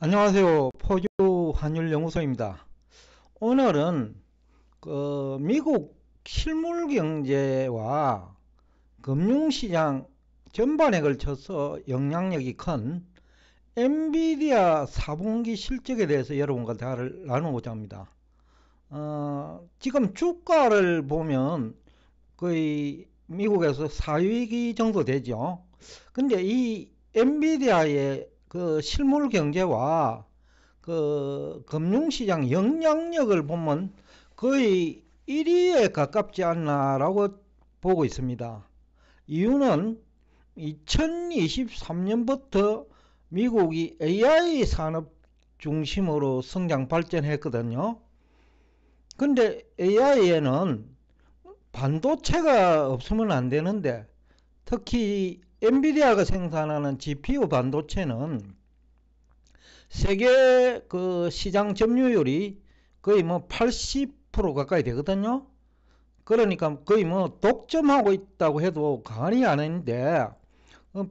안녕하세요. 포주 환율연구소입니다. 오늘은 미국 실물 경제와 금융시장 전반에 걸쳐서 영향력이 큰 엔비디아 4분기 실적에 대해서 여러분과 대화를 나누고자 합니다. 지금 주가를 보면 거의 미국에서 4위기 정도 되죠. 근데 이 엔비디아의 그 실물 경제와 그 금융시장 영향력을 보면 거의 1위에 가깝지 않나라고 보고 있습니다. 이유는 2023년부터 미국이 AI 산업 중심으로 성장 발전했거든요. 근데 AI에는 반도체가 없으면 안 되는데, 특히 엔비디아가 생산하는 GPU 반도체는 세계 그 시장 점유율이 거의 뭐 80% 가까이 되거든요. 그러니까 거의 뭐 독점하고 있다고 해도 과언이 아닌데,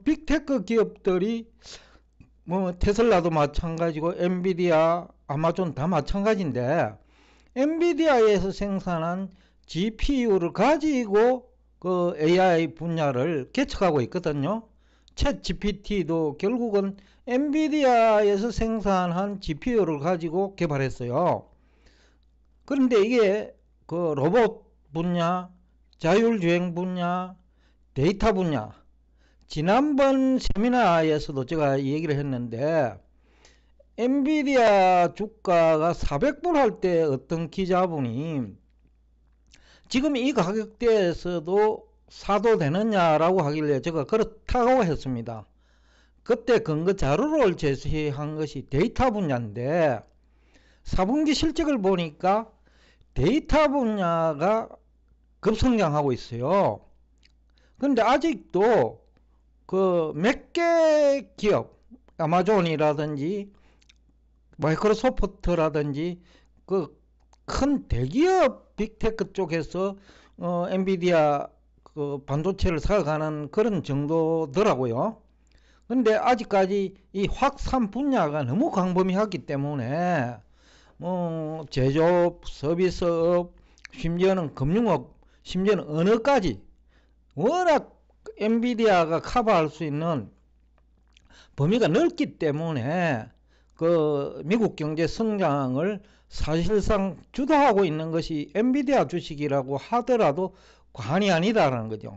빅테크 기업들이 뭐 테슬라도 마찬가지고 엔비디아, 아마존 다 마찬가지인데, 엔비디아에서 생산한 GPU를 가지고 그 AI 분야를 개척하고 있거든요. 챗 GPT도 결국은 엔비디아에서 생산한 GPU를 가지고 개발했어요. 그런데 이게 그 로봇 분야, 자율주행 분야, 데이터 분야, 지난번 세미나에서도 제가 얘기를 했는데, 엔비디아 주가가 400불 할 때 어떤 기자분이 지금 이 가격대에서도 사도 되느냐라고 하길래 제가 그렇다고 했습니다. 그때 근거 자료를 제시한 것이 데이터 분야인데, 4분기 실적을 보니까 데이터 분야가 급성장하고 있어요. 근데 아직도 그 몇 개 기업, 아마존이라든지 마이크로소프트라든지 그 큰 대기업 빅테크 쪽에서 엔비디아 그 반도체를 사가는 그런 정도더라고요. 근데 아직까지 이 확산 분야가 너무 광범위하기 때문에 제조업, 서비스업, 심지어는 금융업, 심지어는 언어까지 워낙 엔비디아가 커버할 수 있는 범위가 넓기 때문에 그 미국 경제 성장을 사실상 주도하고 있는 것이 엔비디아 주식이라고 하더라도 과언이 아니다라는 거죠.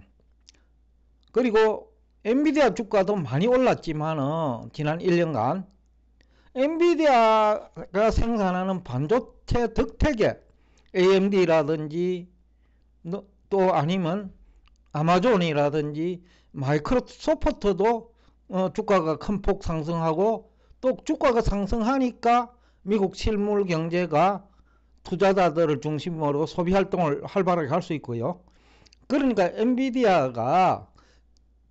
그리고 엔비디아 주가도 많이 올랐지만은 지난 1년간 엔비디아가 생산하는 반도체 덕택에 AMD라든지 또 아니면 아마존이라든지 마이크로소프트도 주가가 큰 폭 상승하고, 또 주가가 상승하니까 미국 실물 경제가 투자자들을 중심으로 소비 활동을 활발하게 할 수 있고요. 그러니까 엔비디아가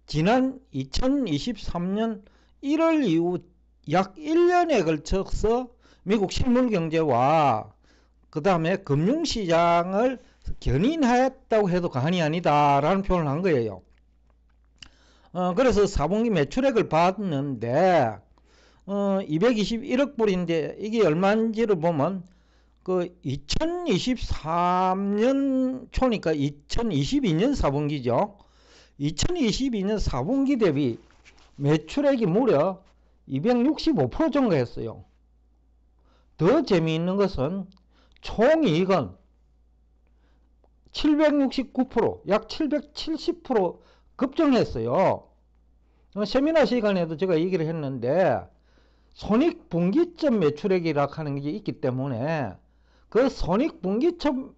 지난 2023년 1월 이후 약 1년에 걸쳐서 미국 실물 경제와 그 다음에 금융시장을 견인했다고 해도 과언이 아니다라는 표현을 한 거예요. 그래서 4분기 매출액을 봤는데 221억 불인데 이게 얼마인지를 보면 그 2023년 초니까 2022년 4분기죠. 2022년 4분기 대비 매출액이 무려 265% 증가했어요. 더 재미있는 것은 총이익은 769%, 약 770% 급증했어요. 세미나 시간에도 제가 얘기를 했는데, 손익분기점 매출액이라 하는 게 있기 때문에 그 손익분기점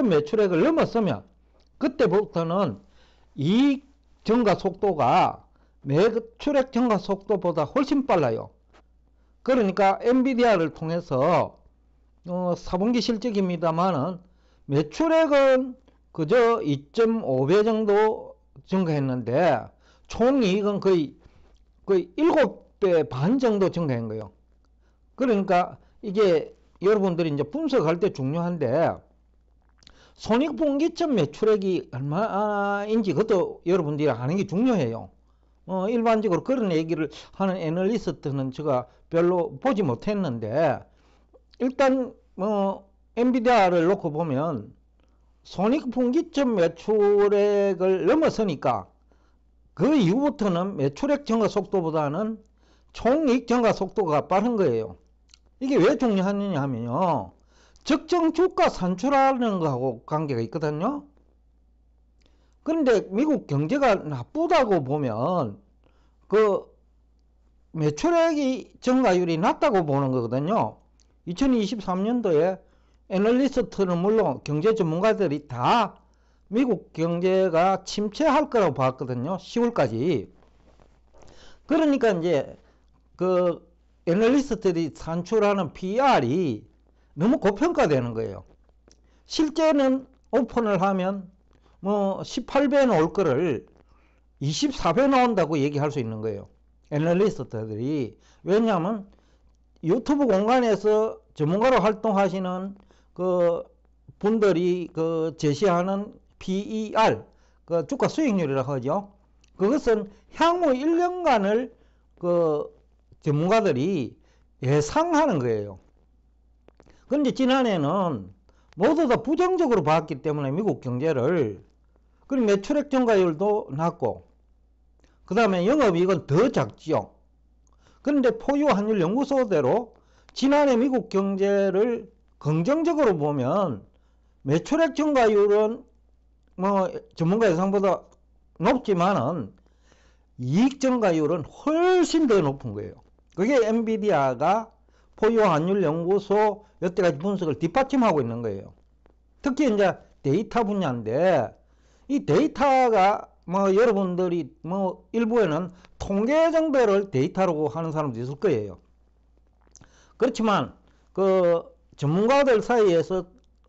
매출액을 넘었으면 그때부터는 이익 증가 속도가 매출액 증가 속도보다 훨씬 빨라요. 그러니까 엔비디아를 통해서 4분기 실적입니다만은 매출액은 그저 2.5배 정도 증가했는데 총이익은 거의 7배 반 정도 증가한 거예요. 그러니까 이게 여러분들이 이제 분석할 때 중요한데, 손익분기점 매출액이 얼마인지 그것도 여러분들이 아는 게 중요해요. 일반적으로 그런 얘기를 하는 애널리스트는 제가 별로 보지 못했는데, 일단 엔비디아를 놓고 보면 손익분기점 매출액을 넘어서니까 그 이후부터는 매출액 증가 속도보다는 총이익 증가 속도가 빠른 거예요. 이게 왜 중요하느냐 하면요, 적정 주가 산출하는 거하고 관계가 있거든요. 그런데 미국 경제가 나쁘다고 보면 그 매출액이 증가율이 낮다고 보는 거거든요. 2023년도에 애널리스트는 물론 경제 전문가들이 다 미국 경제가 침체할 거라고 봤거든요. 10월까지. 그러니까 이제 그 애널리스트들이 산출하는 PR이 너무 고평가되는 거예요. 실제는 오픈을 하면 뭐 18배 나올 거를 24배 나온다고 얘기할 수 있는 거예요. 애널리스트들이. 왜냐하면 유튜브 공간에서 전문가로 활동하시는 그 분들이 그 제시하는 PER, 그 주가 수익률이라고 하죠. 그것은 향후 1년간을 그 전문가들이 예상하는 거예요. 그런데 지난해는 모두 다 부정적으로 봤기 때문에 미국 경제를, 그리고 매출액 증가율도 낮고, 그 다음에 영업이익은 더 작지요. 그런데 포유환율 연구소대로 지난해 미국 경제를 긍정적으로 보면 매출액 증가율은 뭐 전문가 예상보다 높지만은 이익 증가율은 훨씬 더 높은 거예요. 그게 엔비디아가 포유환율 연구소 여태까지 분석을 뒷받침하고 있는 거예요. 특히 이제 데이터 분야인데, 이 데이터가 뭐 여러분들이 뭐 일부에는 통계 정도를 데이터라고 하는 사람도 있을 거예요. 그렇지만 그 전문가들 사이에서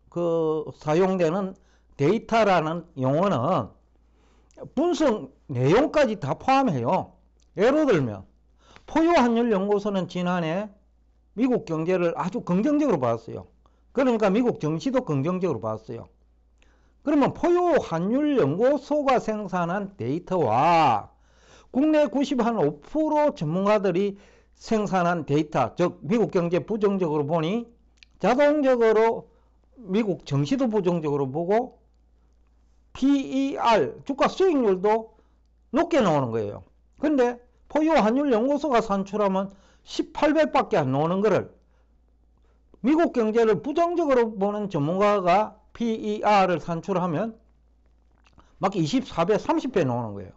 그 사용되는 데이터라는 용어는 분석 내용까지 다 포함해요. 예를 들면 포유환율 연구소는 지난해 미국 경제를 아주 긍정적으로 봤어요. 그러니까 미국 증시도 긍정적으로 봤어요. 그러면 포유환율 연구소가 생산한 데이터와 국내 95% 전문가들이 생산한 데이터, 즉 미국 경제 부정적으로 보니 자동적으로 미국 증시도 부정적으로 보고 PER, 주가 수익률도 높게 나오는 거예요. 근데 포유환율 연구소가 산출하면 18배밖에 안 나오는 거를 미국 경제를 부정적으로 보는 전문가가 PER을 산출하면 막 24배, 30배 나오는 거예요.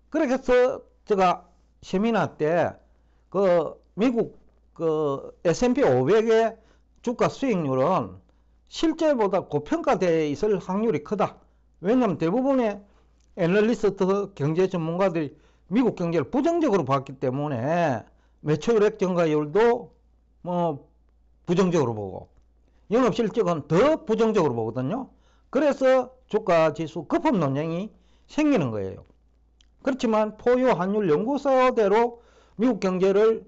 그래서 제가 세미나 때 그 미국 그 S&P 500의 주가 수익률은 실제보다 고평가되어 있을 확률이 크다. 왜냐하면 대부분의 애널리스트 경제 전문가들이 미국 경제를 부정적으로 봤기 때문에 매출액 증가율도 뭐 부정적으로 보고 영업실적은 더 부정적으로 보거든요. 그래서 주가 지수 거품 논쟁이 생기는 거예요. 그렇지만 포유환율 연구소대로 미국 경제를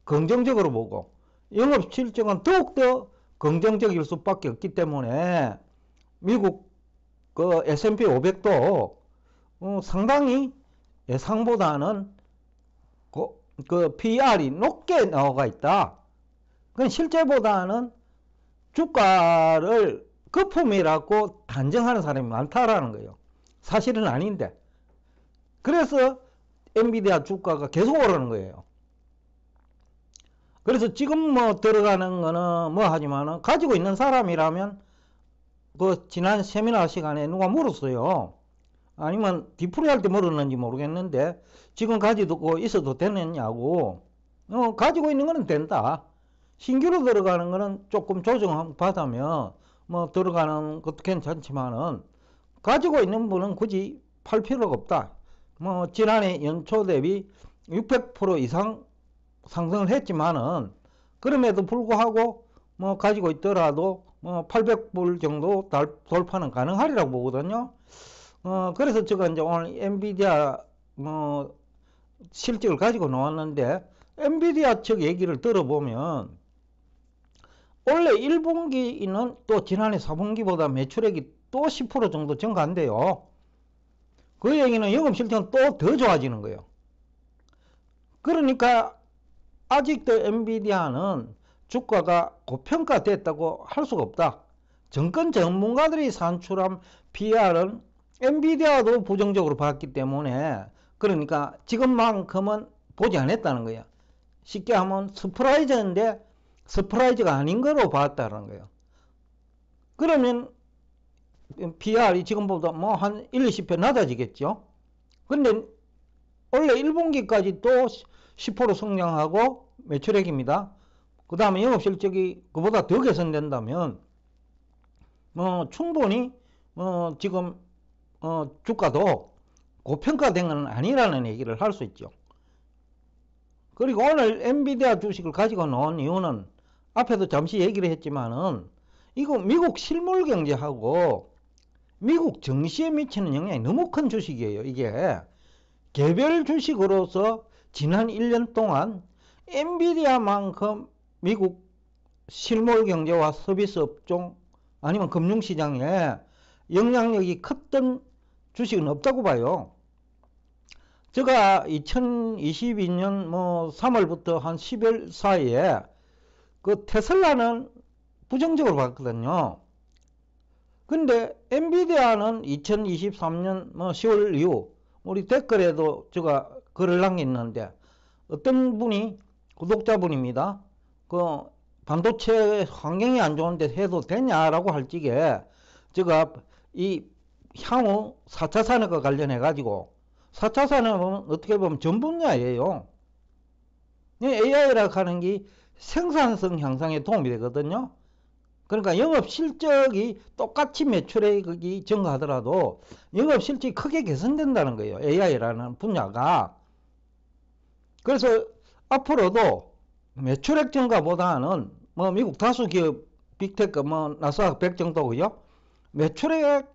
긍정적으로 보고 영업실적은 더욱더 긍정적일 수밖에 없기 때문에 미국 그 S&P 500도 상당히 예상보다는 그 PR이 높게 나와 있다. 그건 실제보다는 주가를 거품이라고 단정하는 사람이 많다라는 거예요. 사실은 아닌데. 그래서 엔비디아 주가가 계속 오르는 거예요. 그래서 지금 뭐 들어가는 거는 뭐 하지만은 가지고 있는 사람이라면 그 지난 세미나 시간에 누가 물었어요. 아니면 디프리 할 때 물었는지 모르겠는데 지금 가지고 있어도 되느냐고. 가지고 있는 거는 된다. 신규로 들어가는 거는 조금 조정 받으면 뭐 들어가는 것도 괜찮지만은 가지고 있는 분은 굳이 팔 필요가 없다. 뭐 지난해 연초 대비 600% 이상 상승을 했지만은 그럼에도 불구하고 뭐 가지고 있더라도 뭐 800불 정도 돌파는 가능하리라고 보거든요. 그래서 제가 이제 오늘 엔비디아 뭐 실적을 가지고 나왔는데, 엔비디아 측 얘기를 들어보면 원래 1분기는 또 지난해 4분기보다 매출액이 또 10% 정도 증가한대요. 그 얘기는 영업실적은 또 더 좋아지는 거예요. 그러니까 아직도 엔비디아는 주가가 고평가됐다고 할 수가 없다. 정권 전문가들이 산출한 PR은 엔비디아도 부정적으로 봤기 때문에, 그러니까 지금만큼은 보지 않았다는 거야. 쉽게 하면 서프라이즈인데 서프라이즈가 아닌 거로 봤다는 거예요. 그러면 PR이 지금보다 뭐 한 1, 20배 낮아지겠죠. 근데 원래 1분기까지 또 10% 성장하고 매출액입니다. 그 다음에 영업실적이 그보다 더 개선된다면 충분히 지금 주가도 고평가된 건 아니라는 얘기를 할 수 있죠. 그리고 오늘 엔비디아 주식을 가지고 놓은 이유는 앞에도 잠시 얘기를 했지만은 이거 미국 실물 경제하고 미국 증시에 미치는 영향이 너무 큰 주식이에요. 이게 개별 주식으로서 지난 1년 동안 엔비디아만큼 미국 실물 경제와 서비스 업종 아니면 금융시장에 영향력이 컸던 주식은 없다고 봐요. 제가 2022년 3월부터 한 10월 사이에 그 테슬라는 부정적으로 봤거든요. 근데 엔비디아는 2023년 10월 이후 우리 댓글에도 제가 글을 남겼는데 어떤 분이 구독자분입니다. 그 반도체 환경이 안 좋은데 해도 되냐라고 할 적에 제가 이 향후 4차 산업과 관련해 가지고 4차 산업은 어떻게 보면 전 분야예요. AI라고 하는 게 생산성 향상에 도움이 되거든요. 그러니까 영업 실적이 똑같이 매출액이 증가하더라도 영업 실적이 크게 개선된다는 거예요. AI라는 분야가. 그래서 앞으로도 매출액 증가보다는 미국 다수 기업 빅테크 나스닥 100 정도고요. 매출액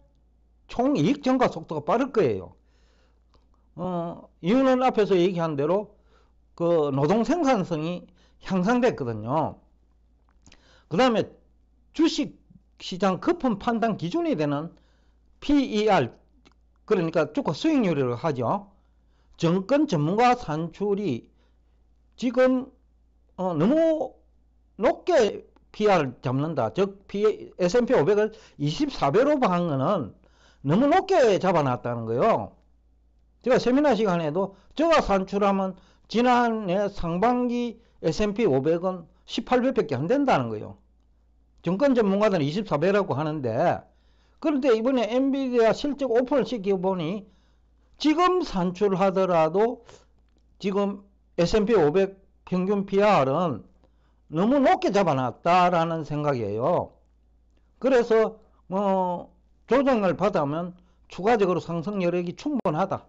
총이익 증가 속도가 빠를 거예요. 이유는 앞에서 얘기한 대로 그 노동 생산성이 향상됐거든요. 그 다음에 주식 시장 거품 판단 기준이 되는 PER, 그러니까 주가 수익률이라고 하죠. 정권 전문가 산출이 지금 너무 높게 PER 잡는다. 즉 S&P 500을 24배로 한 거는 너무 높게 잡아놨다는 거예요. 제가 세미나 시간에도 제가 산출하면 지난해 상반기 S&P 500은 18배밖에 안 된다는 거예요. 정권 전문가들은 24배라고 하는데, 그런데 이번에 엔비디아 실적 오픈을 시켜보니 지금 산출하더라도 지금 S&P 500 평균 PR은 너무 높게 잡아놨다라는 생각이에요. 그래서 조정을 받으면 추가적으로 상승 여력이 충분하다.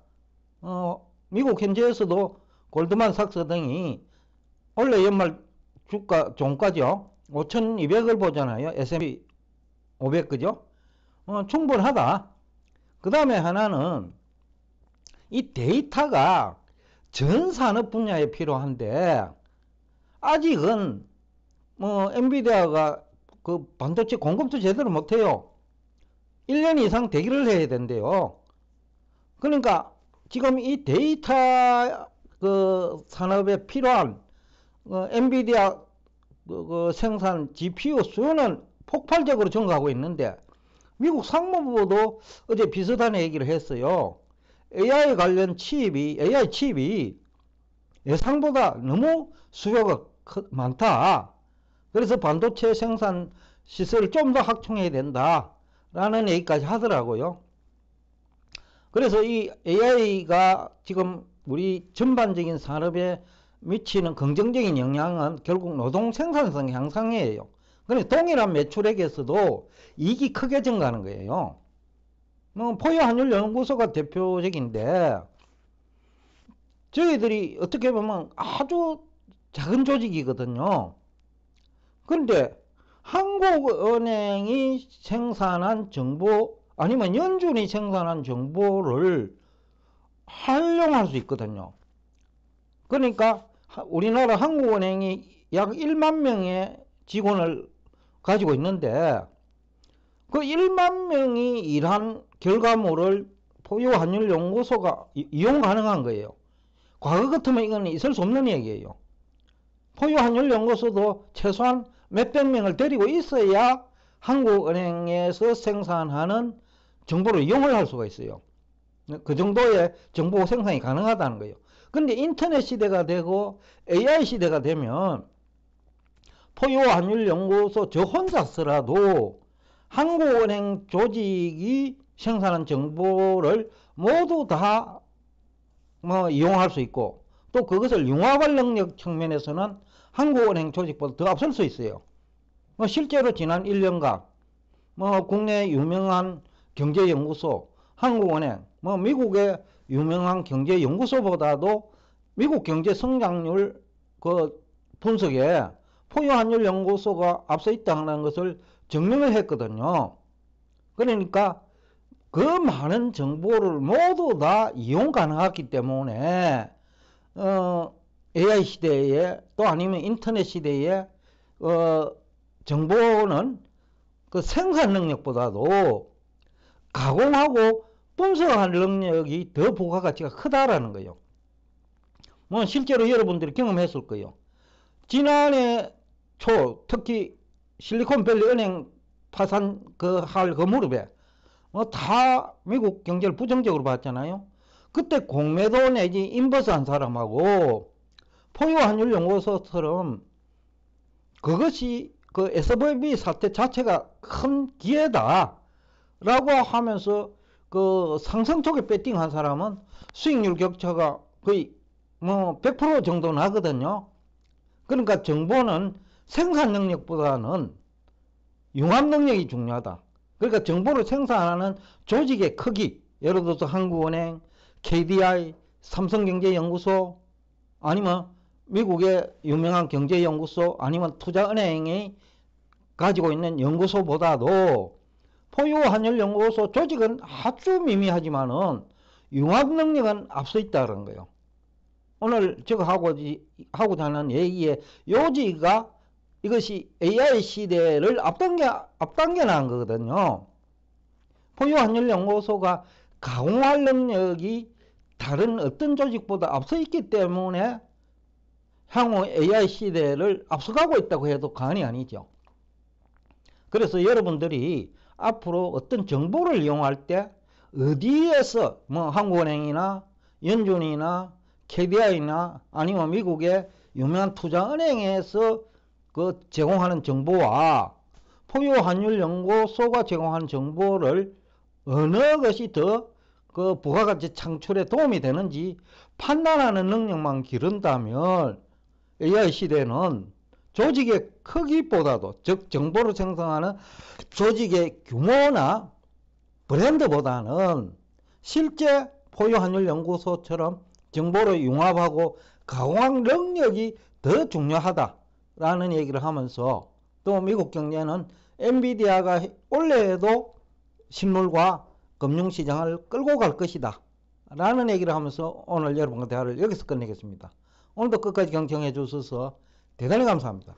미국 현지에서도 골드만삭스 등이 원래 연말 주가 종가죠. 5,200을 보잖아요. S&P 500 그죠? 충분하다. 그 다음에 하나는 이 데이터가 전 산업 분야에 필요한데 아직은 엔비디아가 그 반도체 공급도 제대로 못해요. 1년 이상 대기를 해야 된대요. 그러니까 지금 이 데이터 그 산업에 필요한 엔비디아 그 생산 GPU 수요는 폭발적으로 증가하고 있는데 미국 상무부도 어제 비슷한 얘기를 했어요. AI 관련 AI 칩이 예상보다 너무 수요가 많다. 그래서 반도체 생산 시설을 좀 더 확충해야 된다. 라는 얘기까지 하더라고요. 그래서 이 AI가 지금 우리 전반적인 산업에 미치는 긍정적인 영향은 결국 노동 생산성 향상이에요. 그러니까 동일한 매출액에서도 이익이 크게 증가하는 거예요. 포유환율 연구소가 대표적인데 저희들이 어떻게 보면 아주 작은 조직이거든요. 그런데 한국은행이 생산한 정보 아니면 연준이 생산한 정보를 활용할 수 있거든요. 그러니까 우리나라 한국은행이 약 1만 명의 직원을 가지고 있는데 그 1만 명이 일한 결과물을 포유환율연구소가 이용 가능한 거예요. 과거 같으면 이건 있을 수 없는 얘기예요. 포유환율연구소도 최소한 몇백 명을 데리고 있어야 한국은행에서 생산하는 정보를 이용을 할 수가 있어요. 그 정도의 정보 생산이 가능하다는 거예요. 근데 인터넷 시대가 되고 AI 시대가 되면 포유환율연구소 저 혼자서라도 한국은행 조직이 생산한 정보를 모두 다 이용할 수 있고, 또 그것을 융합할 능력 측면에서는 한국은행 조직보다 더 앞설 수 있어요. 실제로 지난 1년간 국내 유명한 경제연구소, 한국은행, 미국의 유명한 경제연구소보다도 미국 경제 성장률 그 분석에 포유환율연구소가 앞서 있다는 것을 증명을 했거든요. 그러니까 그 많은 정보를 모두 다 이용 가능하기 때문에 AI 시대에 또 아니면 인터넷 시대에 정보는 그 생산 능력보다도 가공하고 분석할 능력이 더 부가가치가 크다라는 거예요. 실제로 여러분들이 경험했을 거예요. 지난해 초 특히 실리콘밸리 은행 파산 할 그 무렵에 다 미국 경제를 부정적으로 봤잖아요. 그때 공매도 내지 인버스 한 사람하고 포유환율연구소처럼 그것이 그 SVB 사태 자체가 큰 기회다 라고 하면서 그 상승 쪽에 배팅한 사람은 수익률 격차가 거의 100% 정도 나거든요. 그러니까 정보는 생산 능력보다는 융합 능력이 중요하다. 그러니까 정보를 생산하는 조직의 크기, 예를 들어서 한국은행, KDI, 삼성경제연구소, 아니면 미국의 유명한 경제연구소, 아니면 투자은행이 가지고 있는 연구소보다도 포유환율연구소 조직은 아주 미미하지만은 융합 능력은 앞서 있다는 거예요. 오늘 제가 하고자 하는 얘기의 요지가 이것이 AI 시대를 앞당겨 나간 거거든요. 포유환율연구소가 가공할 능력이 다른 어떤 조직보다 앞서 있기 때문에 향후 AI 시대를 앞서가고 있다고 해도 과언이 아니죠. 그래서 여러분들이 앞으로 어떤 정보를 이용할 때 어디에서 한국은행이나 연준이나 KDI나 아니면 미국의 유명한 투자은행에서 그 제공하는 정보와 포유환율연구소가 제공하는 정보를 어느 것이 더 그 부가가치 창출에 도움이 되는지 판단하는 능력만 기른다면 AI 시대는 조직의 크기보다도, 즉 정보를 생성하는 조직의 규모나 브랜드보다는 실제 포유환율연구소처럼 정보를 융합하고 가공한 능력이 더 중요하다라는 얘기를 하면서, 또 미국 경제는 엔비디아가 올해에도 실물과 금융시장을 끌고 갈 것이다 라는 얘기를 하면서 오늘 여러분과 대화를 여기서 끝내겠습니다. 오늘도 끝까지 경청해 주셔서 대단히 감사합니다.